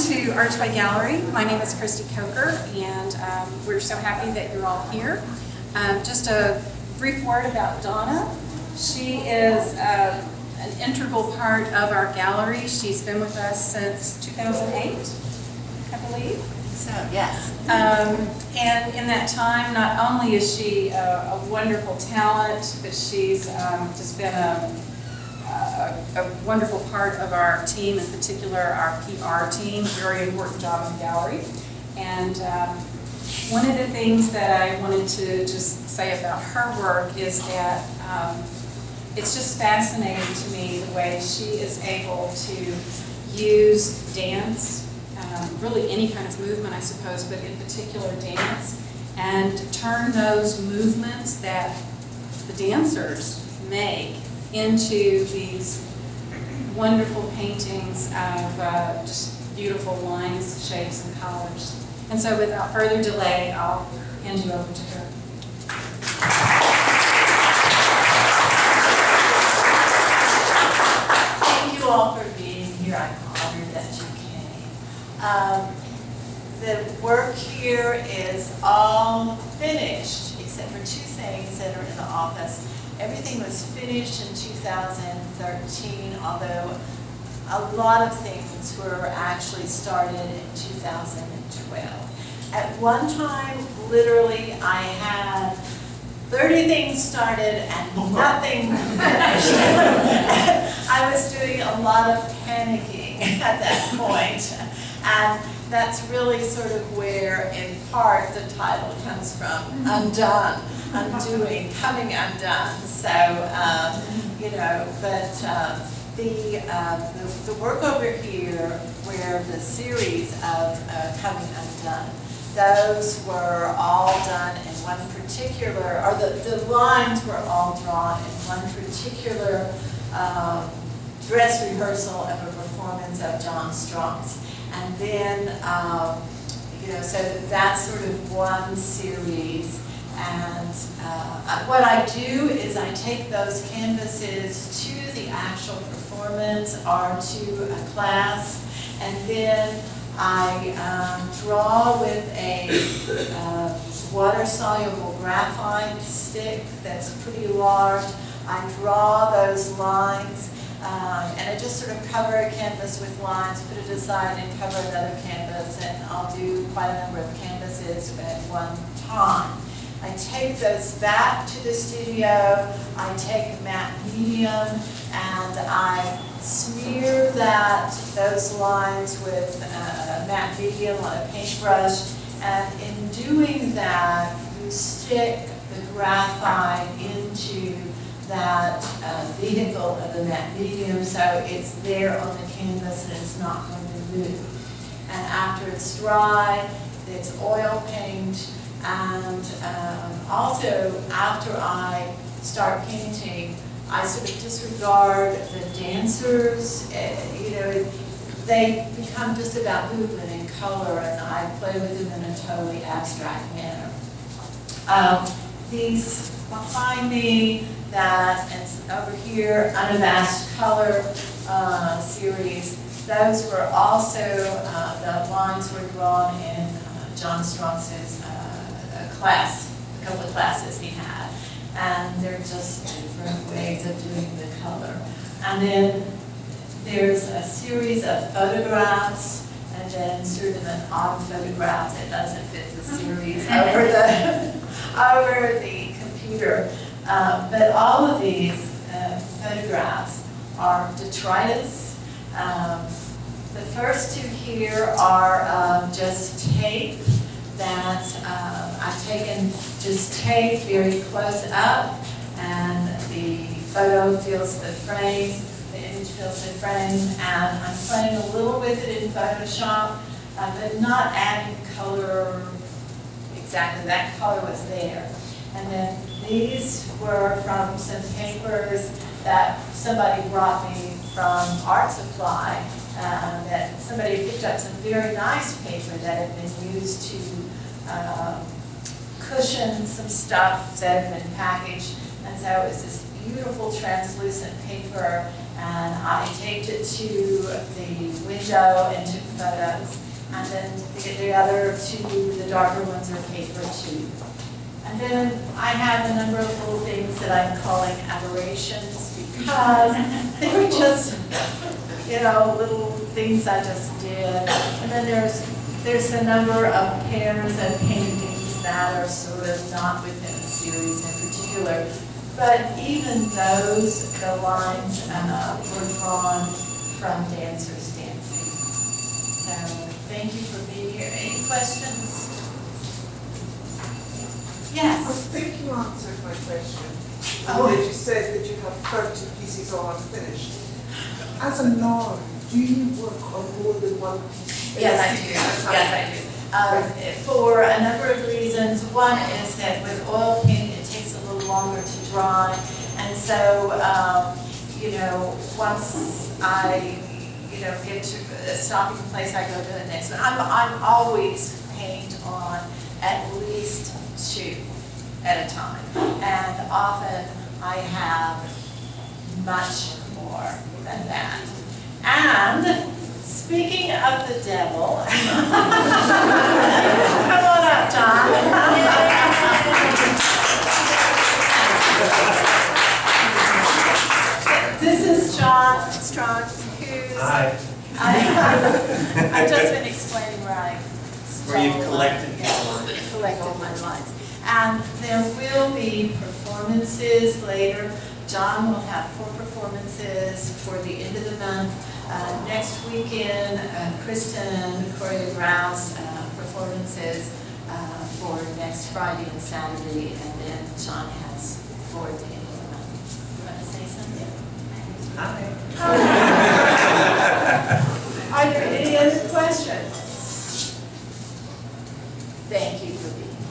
to Archway Gallery. My name is Christy Coker, and we're so happy that you're all here. Just a brief word about Donna. She is an integral part of our gallery. She's been with us since 2008, I believe. So, yes. And in that time, not only is she a wonderful talent, but she's just been a wonderful part of our team, in particular our PR team, a very important job in the gallery. And one of the things that I wanted to just say about her work is that it's just fascinating to me the way she is able to use dance, really any kind of movement I suppose, but in particular dance, and turn those movements that the dancers make into these wonderful paintings of just beautiful lines, shapes, and colors. And so without further delay, I'll hand you over to her. Thank you all for being here. I'm honored that you came. The work here is all finished, except for two things that are in the office. Everything was finished in 2013, although a lot of things were actually started in 2012. At one time, literally, I had 30 things started and nothing finished. I was doing a lot of panicking at that point. And that's really sort of where, in part, the title comes from, Undone, Undoing, Coming Undone. So, you know, but the work over here, where the series of Coming Undone, those were all done in one particular, or the lines were all drawn in one particular dress rehearsal of a performance of John Strong's. And then, you know, so that's sort of one series. And what I do is I take those canvases to the actual performance or to a class, and then I draw with a water-soluble graphite stick that's pretty large. I draw those lines. And I just sort of cover a canvas with lines, put it aside, and cover another canvas, and I'll do quite a number of canvases at one time. I take those back to the studio. I take a matte medium, and I smear those lines with a matte medium on a paintbrush, and in doing that, you stick the graphite into that vehicle of the matte medium, so it's there on the canvas and it's not going to move. And after it's dry, it's oil paint, and also after I start painting, I sort of disregard the dancers. You know, they become just about movement and color, and I play with them in a totally abstract manner. These behind me, that and over here, Unabashed Color series, those were also, the lines were drawn in John Strong's class, a couple of classes he had. And they're just different ways of doing the color. And then there's a series of photographs, and then sort of an odd photograph that doesn't fit the series over the computer. But all of these photographs are detritus. The first two here are just tape that I've taken just tape very close up, and the photo fills the frame, the image fills the frame, and I'm playing a little with it in Photoshop, but not adding color exactly. That color was there. And then these were from some papers that somebody brought me from Art Supply, that somebody picked up some very nice paper that had been used to cushion some stuff that had been packaged. And so it was this beautiful translucent paper, And I taped it to the window and took photos. And then the other two, the darker ones, are paper too. And then I have a number of little things that I'm calling aberrations because they were just, little things I just did. And then there's a number of pairs of paintings that are sort of not within a series in particular. But even those, the lines were drawn from dancers dancing. So thank you for being here. Any questions? Yes. I think you answered my question. Oh. That you said that you have 30 pieces all unfinished. As a norm, do you work on more than one piece? Yes, I do. Yes, I do. For a number of reasons. One is that with oil painting, it takes a little longer to dry. And so, once I, get to a stopping place, I go to the next one. I'm always paint on at least 2 at a time. And often I have much more than that. And speaking of the devil, come on up, John. This is John Strauss, who's... Hi. I've just been explaining Where you've collected these lines. Collected my lines. And there will be performances later. John will have 4 performances for the end of the month. Next weekend, Kristen choreographs performances for next Friday and Saturday, and then John has for the end of the month. You want to say something? Hi. Are there any other questions? Thank you for being here.